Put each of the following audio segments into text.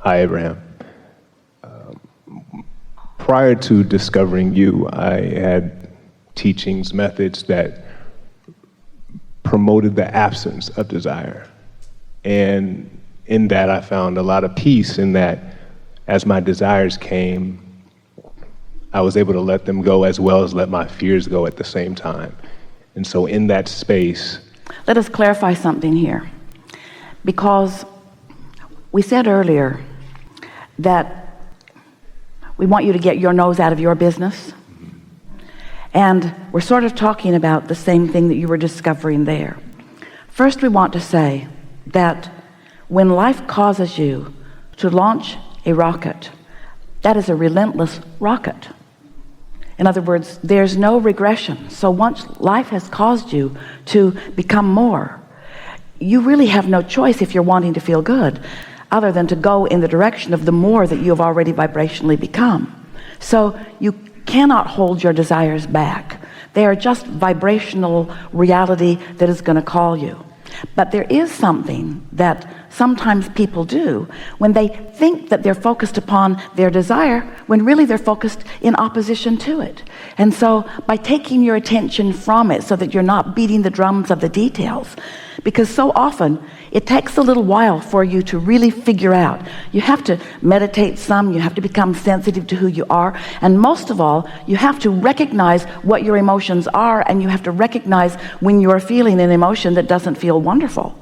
Hi, Abraham. Prior to discovering you, I had teachings, methods that promoted the absence of desire. And in that, I found a lot of peace in that as my desires came, I was able to let them go as well as let my fears go at the same time. And so in that space... Let us clarify something here. Because we said earlier that we want you to get your nose out of your business. And we're sort of talking about the same thing that you were discovering there. First, we want to say that when life causes you to launch a rocket, that is a relentless rocket. In other words, there's no regression. So once life has caused you to become more, you really have no choice if you're wanting to feel good other than to go in the direction of the more that you have already vibrationally become. So you cannot hold your desires back. They are just vibrational reality that is going to call you. But there is something that sometimes people do when they think that they're focused upon their desire when really they're focused in opposition to it. And so by taking your attention from it so that you're not beating the drums of the details, because so often it takes a little while for you to really figure out. You have to meditate some, you have to become sensitive to who you are, and most of all, you have to recognize what your emotions are, and you have to recognize when you are feeling an emotion that doesn't feel wonderful.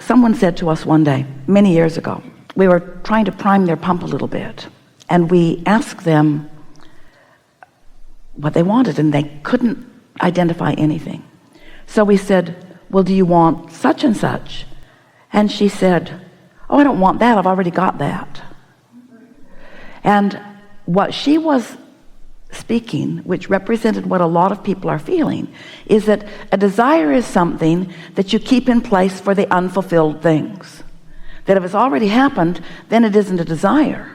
Someone said to us one day, many years ago, we were trying to prime their pump a little bit, and we asked them what they wanted, and they couldn't identify anything. So we said, well, do you want such and such? And she said, oh, I don't want that. I've already got that. And what she was speaking, which represented what a lot of people are feeling, is that a desire is something that you keep in place for the unfulfilled things. That if it's already happened, then it isn't a desire.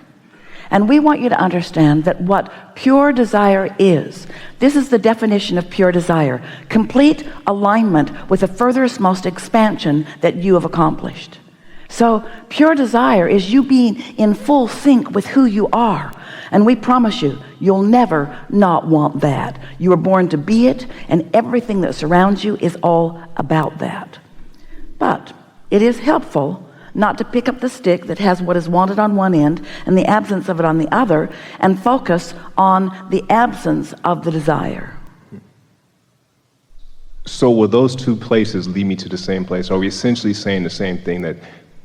And we want you to understand that what pure desire is, this is the definition of pure desire: complete alignment with the furthest most expansion that you have accomplished. So pure desire is you being in full sync with who you are. And we promise you, you'll never not want that. You were born to be it, and everything that surrounds you is all about that. But it is helpful not to pick up the stick that has what is wanted on one end and the absence of it on the other, and focus on the absence of the desire. So will those two places lead me to the same place? Are we essentially saying the same thing, that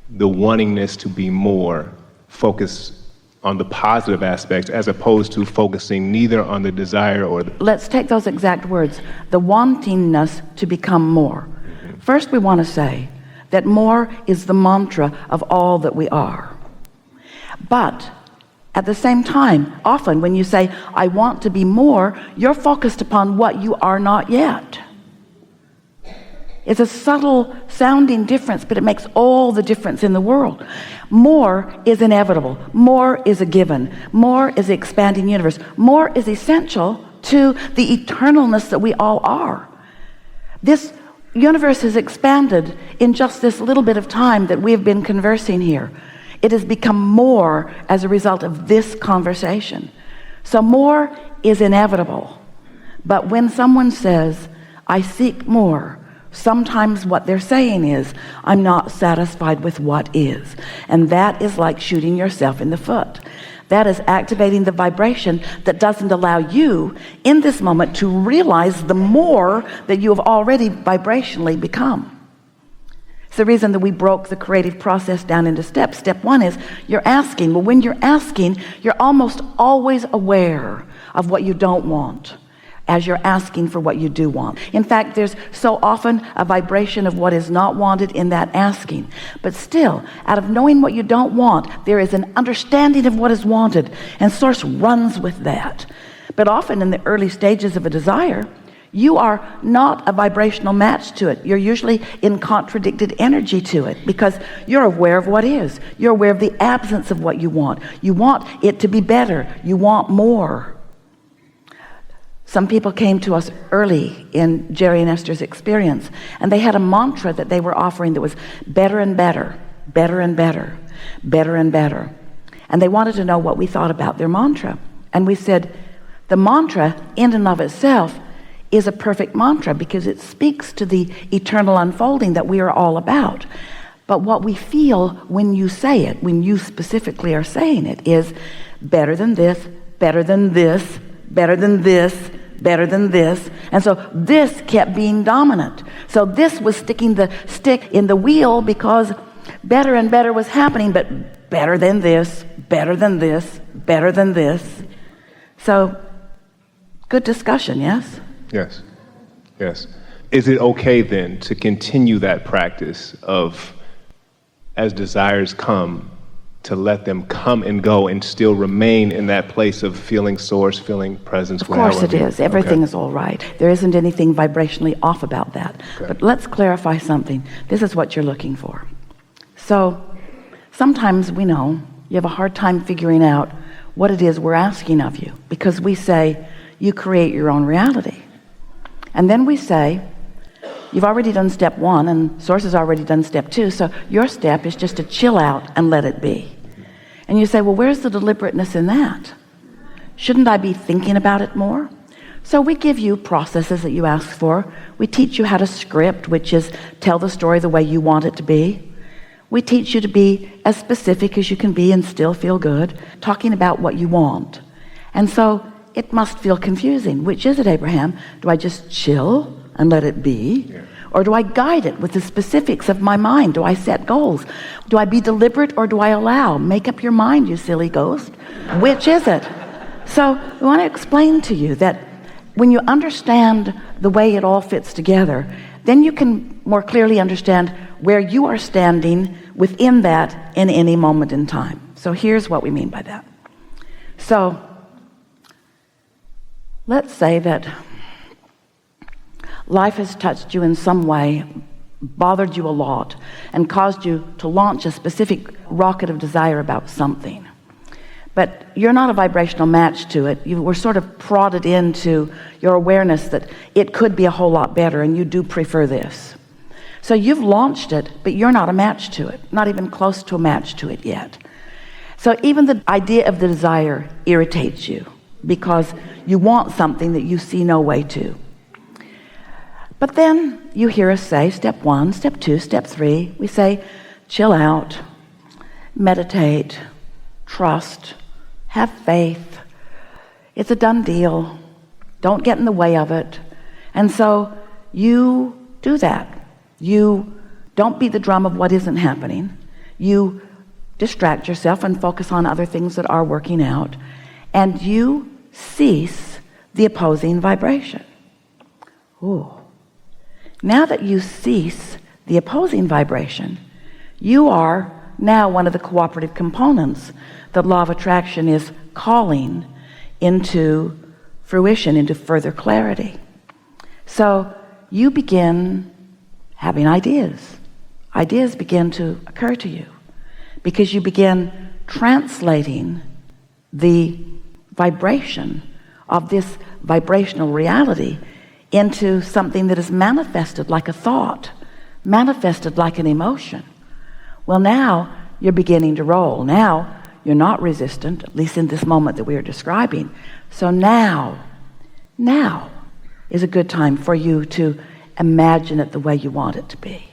the wantingness to be more focus on the positive aspects as opposed to focusing neither on the desire or the... Let's take those exact words, the wantingness to become more. First, we want to say that more is the mantra of all that we are. But at the same time, often when you say, I want to be more, you're focused upon what you are not yet. It's a subtle sounding difference, but it makes all the difference in the world. More is inevitable. More is a given. More is the expanding universe. More is essential to the eternalness that we all are. This universe has expanded in just this little bit of time that we have been conversing here. It has become more as a result of this conversation. So more is inevitable. But when someone says, I seek more, sometimes what they're saying is, I'm not satisfied with what is. And that is like shooting yourself in the foot. That is activating the vibration that doesn't allow you in this moment to realize the more that you have already vibrationally become. It's the reason that we broke the creative process down into steps. Step one is you're asking. Well, when you're asking, you're almost always aware of what you don't want as you're asking for what you do want. In fact, there's so often a vibration of what is not wanted in that asking. But still, out of knowing what you don't want, there is an understanding of what is wanted, and Source runs with that. But often in the early stages of a desire, you are not a vibrational match to it. You're usually in contradicted energy to it because you're aware of what is. You're aware of the absence of what you want. You want it to be better. You want more. Some people came to us early in Jerry and Esther's experience, and they had a mantra that they were offering that was better and better, better and better, better and better. and they wanted to know what we thought about their mantra. And we said, the mantra in and of itself is a perfect mantra because it speaks to the eternal unfolding that we are all about. But what we feel when you say it, when you specifically are saying it, is better than this, better than this, better than this, better than this. And so this kept being dominant. So this was sticking the stick in the wheel because better and better was happening, but better than this, better than this, better than this. So good discussion, yes? Yes. Yes. Is it okay then to continue that practice of, as desires come, to let them come and go and still remain in that place of feeling source, feeling presence? Of course it is. Everything is all right. There isn't anything vibrationally off about that. Okay. But let's clarify something. This is what you're looking for. So sometimes we know you have a hard time figuring out what it is we're asking of you, because we say you create your own reality. And then we say, you've already done step 1 and Source has already done step 2, so your step is just to chill out and let it be. And you say, well, where's the deliberateness in that? Shouldn't I be thinking about it more? So we give you processes that you ask for. We teach you how to script, which is tell the story the way you want it to be. We teach you to be as specific as you can be and still feel good, talking about what you want. And so it must feel confusing. Which is it, Abraham? Do I just chill and let it be? Yeah. Or do I guide it with the specifics of my mind? Do I set goals? Do I be deliberate or do I allow? Make up your mind, you silly ghost. Which is it? So we want to explain to you that when you understand the way it all fits together, then you can more clearly understand where you are standing within that in any moment in time. So here's what we mean by that. So let's say that life has touched you in some way, bothered you a lot, and caused you to launch a specific rocket of desire about something. But you're not a vibrational match to it. You were sort of prodded into your awareness that it could be a whole lot better, and you do prefer this. So you've launched it, but you're not a match to it, not even close to a match to it yet. So even the idea of the desire irritates you because you want something that you see no way to. But then you hear us say step 1, step 2, step 3. We say chill out, meditate, trust, have faith. It's a done deal. Don't get in the way of it. And so you do that. You don't beat the drum of what isn't happening. You distract yourself and focus on other things that are working out. And you cease the opposing vibration. Ooh. Now that you cease the opposing vibration, you are now one of the cooperative components that law of attraction is calling into fruition, into further clarity. So you begin having ideas. Ideas begin to occur to you because you begin translating the vibration of this vibrational reality into something that is manifested like a thought, manifested like an emotion. Well, now you're beginning to roll. Now you're not resistant, at least in this moment that we are describing. So now is a good time for you to imagine it the way you want it to be,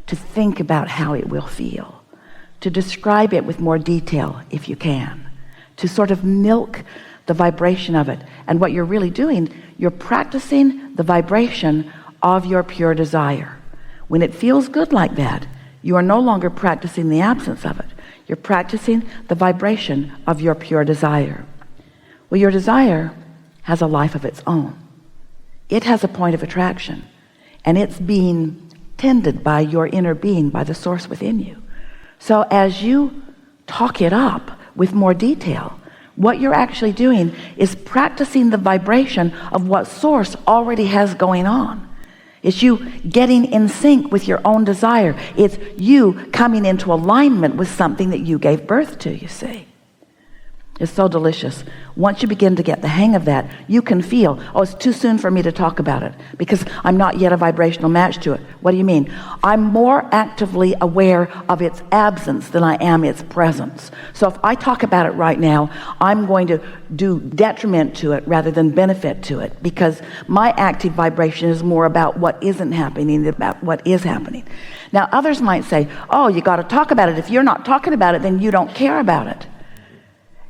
to think about how it will feel, to describe it with more detail if you can, to sort of milk the vibration of it. And what you're really doing, you're practicing the vibration of your pure desire. When it feels good like that, you are no longer practicing the absence of it. You're practicing the vibration of your pure desire. Well, your desire has a life of its own. It has a point of attraction, and it's being tended by your inner being, by the source within you. So as you talk it up with more detail, what you're actually doing is practicing the vibration of what source already has going on. It's you getting in sync with your own desire. It's you coming into alignment with something that you gave birth to, you see. It's so delicious. Once you begin to get the hang of that, you can feel, oh, it's too soon for me to talk about it because I'm not yet a vibrational match to it. What do you mean? I'm more actively aware of its absence than I am its presence. So if I talk about it right now, I'm going to do detriment to it rather than benefit to it, because my active vibration is more about what isn't happening than about what is happening. Now, others might say, oh, you got to talk about it. If you're not talking about it, then you don't care about it.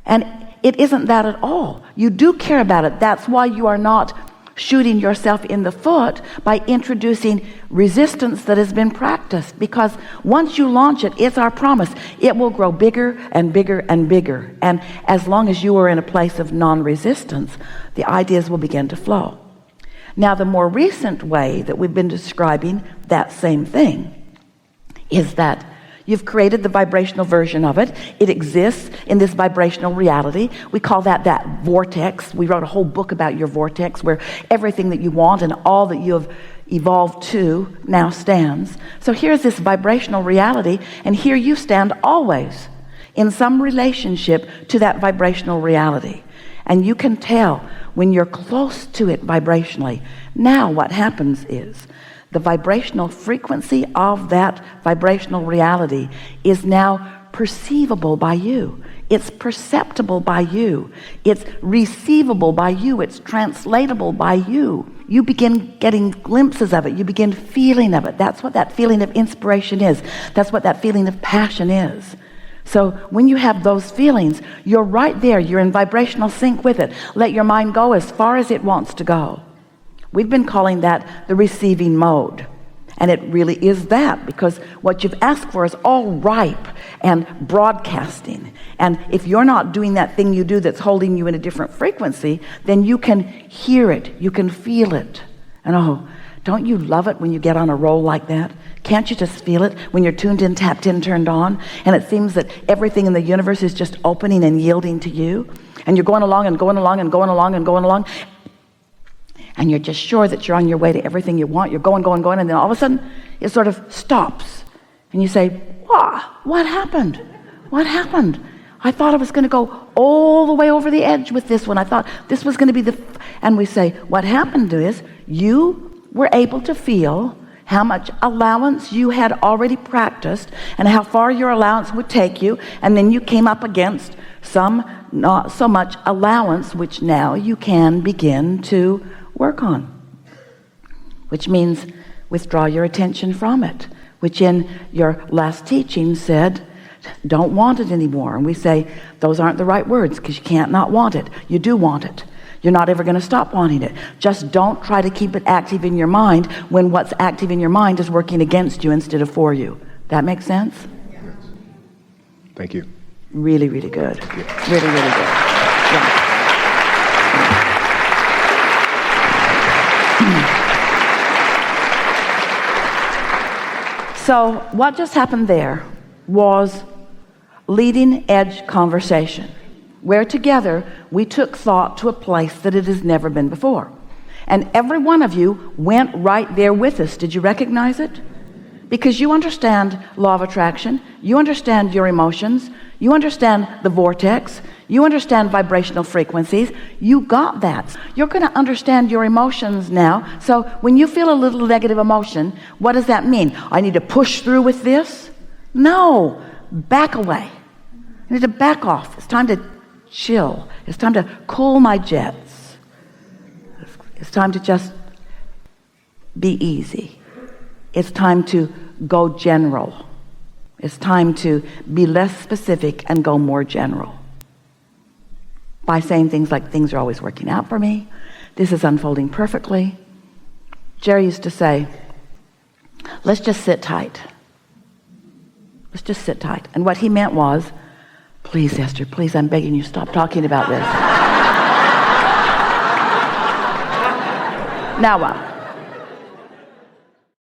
And it isn't that at all. You do care about it. That's why you are not shooting yourself in the foot by introducing resistance that has been practiced. Because once you launch it, it's our promise, it will grow bigger and bigger and bigger. And as long as you are in a place of non-resistance, the ideas will begin to flow. Now, the more recent way that we've been describing that same thing is that you've created the vibrational version of it. It exists in this vibrational reality. We call that vortex. We wrote a whole book about your vortex, where everything that you want and all that you have evolved to now stands. So here's this vibrational reality, and here you stand always in some relationship to that vibrational reality. And you can tell when you're close to it vibrationally. Now what happens is, the vibrational frequency of that vibrational reality is now perceivable by you. It's perceptible by you. It's receivable by you. It's translatable by you. You begin getting glimpses of it. You begin feeling of it. That's what that feeling of inspiration is. That's what that feeling of passion is. So when you have those feelings, you're right there. You're in vibrational sync with it. Let your mind go as far as it wants to go. We've been calling that the receiving mode. And it really is that, because what you've asked for is all ripe and broadcasting. And if you're not doing that thing you do that's holding you in a different frequency, then you can hear it, you can feel it. And oh, don't you love it when you get on a roll like that? Can't you just feel it when you're tuned in, tapped in, turned on, and it seems that everything in the universe is just opening and yielding to you, and you're going along and going along and going along and going along, and you're just sure that you're on your way to everything you want. You're going, and then all of a sudden it sort of stops. And you say, what happened? What happened? I thought I was going to go all the way over the edge with this one. I thought this was going to be and we say, what happened is you were able to feel how much allowance you had already practiced and how far your allowance would take you. And then you came up against some not so much allowance, which now you can begin to work on, which means withdraw your attention from it, which in your last teaching said don't want it anymore. And we say those aren't the right words, because you can't not want it. You do want it. You're not ever going to stop wanting it. Just don't try to keep it active in your mind when what's active in your mind is working against you instead of for you. That makes sense? Yes. Thank you. Really, really good. Really, really good. Yeah. So what just happened there was leading edge conversation, where together we took thought to a place that it has never been before. And every one of you went right there with us. Did you recognize it? Because you understand law of attraction, you understand your emotions, you understand the vortex, you understand vibrational frequencies. You got that. You're going to understand your emotions now. So when you feel a little negative emotion, what does that mean? I need to push through with this? No, back away. I need to back off. It's time to chill. It's time to cool my jets. It's time to just be easy. It's time to go general. It's time to be less specific and go more general. By saying things like, things are always working out for me. This is unfolding perfectly. Jerry used to say, let's just sit tight. Let's just sit tight. And what he meant was, please, Esther, please, I'm begging you, stop talking about this. Now what?